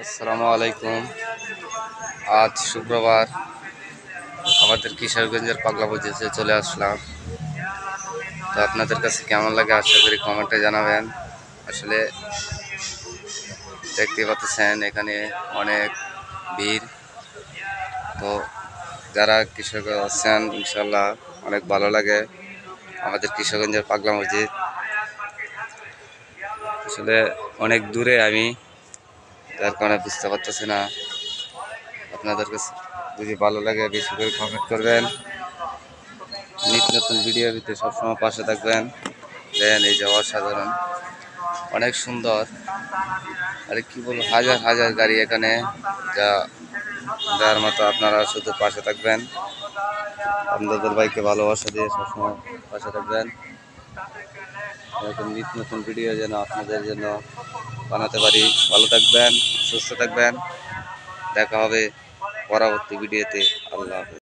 আসসালামু আলাইকুম। আজ শুক্রবার আমাদের কিশোরগঞ্জের পাগলা মসজিদে চলে আসলাম। তো আপনাদের কাছে কেমন লাগে আশা করি কমেন্টে জানাবেন। আসলে দেখতে পাচ্ছেন এখানে অনেক ভিড়। তো যারা কিশোরগঞ্জ আছেন ইনশাল্লাহ অনেক ভালো লাগে আমাদের কিশোরগঞ্জের পাগলা মসজিদ। আসলে অনেক দূরে আমি, যার কারণে বুঝতে পারতেছি না। আপনাদের কাছে যদি ভালো লাগে বেশি করে কমেন্ট করবেন। নিত্য নতুন ভিডিও দিতে সবসময় পাশে থাকবেন। দেন এই যে অসাধারণ, অনেক সুন্দর। আরে কি বলবো, হাজার হাজার গাড়ি এখানে, যা যার মতো আপনারা শুধু পাশে থাকবেন। আপনাদের ভাইকে ভালোবাসা দিয়ে সবসময় পাশে থাকবেন। এরকম নিত্য নতুন ভিডিও যেন আপনাদের জন্য বানাতে পারি। ভালো থাকবেন, সুস্থ থাকবেন। দেখা হবে পরবর্তী ভিডিওতে। আল্লাহ হাফেজ।